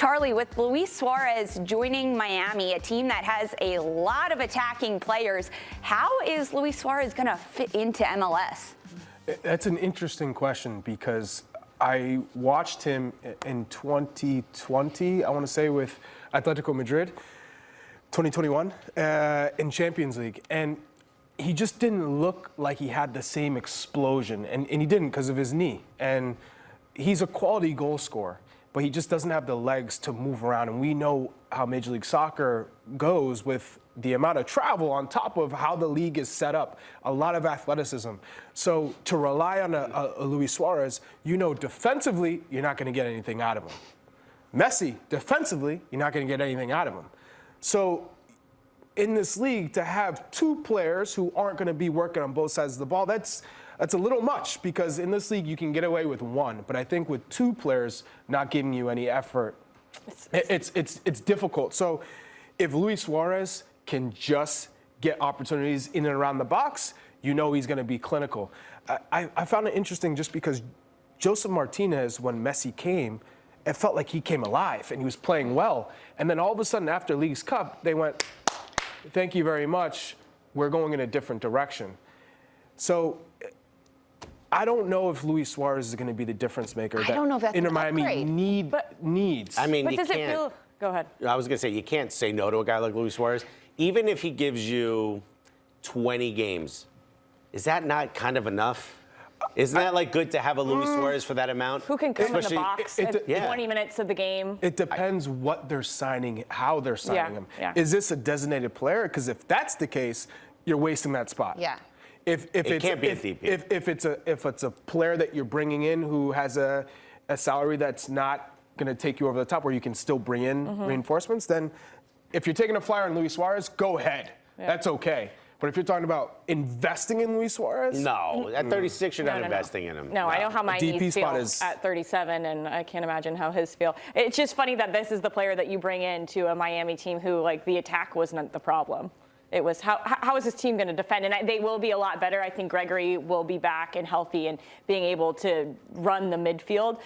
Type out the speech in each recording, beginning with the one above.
Charlie, with Luis Suárez joining Miami, a team that has a lot of attacking players, how is Luis Suárez going to fit into MLS? That's an interesting question because I watched him in 2020, I want to say, with Atletico Madrid, 2021, in Champions League. And he just didn't look like he had the same explosion. And he didn't because of his knee. And he's a quality goal scorer, but he just doesn't have the legs to move around. And we know how Major League Soccer goes with the amount of travel on top of how the league is set up, a lot of athleticism. So to rely on a Luis Suárez, you know defensively, you're not going to get anything out of him. Messi, defensively, you're not going to get anything out of him. So in this league, to have two players who aren't going to be working on both sides of the ball, that's a little much, because in this league you can get away with one. But I think with two players not giving you any effort, it's difficult. So if Luis Suárez can just get opportunities in and around the box, you know he's going to be clinical. I found it interesting just because Josef Martinez, when Messi came, it felt like he came alive and he was playing well. And then all of a sudden after Leagues Cup, they went, thank you very much, we're going in a different direction. So I don't know if Luis Suárez is going to be the difference maker that Inter Miami needs. I mean, but you does can't. It feel? Go ahead. I was going to say, you can't say no to a guy like Luis Suárez. Even if he gives you 20 games, is that not kind of enough? Isn't that like good to have a Luis Suárez for that amount? Who can come in the box at 20 minutes of the game? It depends what they're signing, how they're signing him. Yeah. Is this a designated player? Because if that's the case, you're wasting that spot. Yeah. If it's a player that you're bringing in who has a salary that's not going to take you over the top, where you can still bring in reinforcements, then if you're taking a flyer on Luis Suárez, go ahead. Yeah. That's okay. But if you're talking about investing in Luis Suárez, no, at 36 you're not investing in him. No, I know how my knees feel at 37, and I can't imagine how his feel. It's just funny that this is the player that you bring in to a Miami team who, like, the attack wasn't the problem. It was how is this team going to defend? And they will be a lot better. I think Gregory will be back and healthy and being able to run the midfield.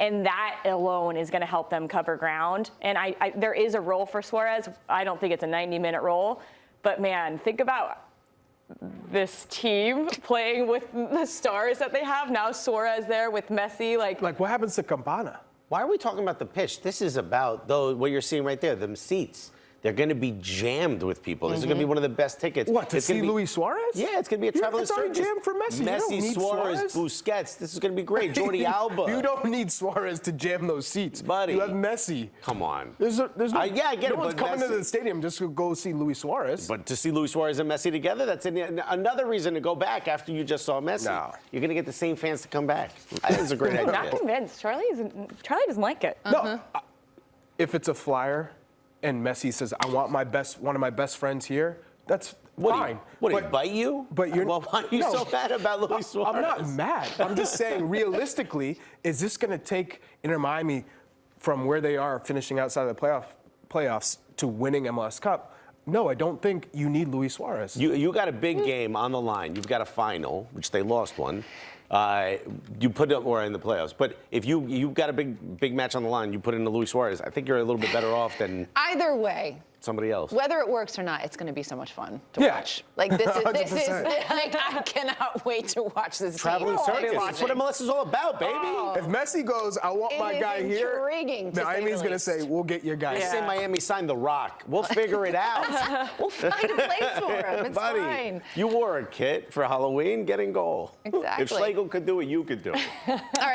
And that alone is going to help them cover ground. And there is a role for Suárez. I don't think it's a 90-minute role. But, man, think about this team playing with the stars that they have. Now Suárez there with Messi. Like what happens to Campana? Why are we talking about the pitch? This is about, though, what you're seeing right there, them seats. They're going to be jammed with people. This is going to be one of the best tickets. What, to see Luis Suárez? Yeah, it's going to be a traveling circus. It's already jammed for Messi. Messi, Suárez, Busquets. This is going to be great. Jordi Alba. You don't need Suárez to jam those seats. Buddy. You have Messi. Come on. There's no, yeah, I get it. No one's coming to the stadium just to go see Luis Suárez. But to see Luis Suárez and Messi together, that's another reason to go back after you just saw Messi. No. You're going to get the same fans to come back. That's a great idea. I'm not convinced. Charlie doesn't like it. No. If it's a flyer and Messi says, I want one of my best friends here, that's fine. Would he bite you? But you're, well, why are you so mad about Luis Suárez? I'm not mad. I'm just saying, realistically, is this going to take Inter Miami from where they are finishing outside of the playoffs to winning MLS Cup? No, I don't think you need Luis Suárez. You got a big game on the line. You've got a final, which they lost one. You put it more in the playoffs. But if you've got a big match on the line, you put in the Luis Suárez, I think you're a little bit better off than either way. Somebody else. Whether it works or not, it's going to be so much fun to watch. Like this is like I cannot wait to watch this traveling circus. That's what MLS is all about, baby. Oh. If Messi goes, I want my guy here. Intriguing. Miami's going to say, we'll get your guy. Say Miami signed The Rock. We'll figure it out. We'll find a place for him. It's Buddy, fine. You wore a kit for Halloween. Get in goal. Exactly. If Schlegel could do it, you could do it. All right.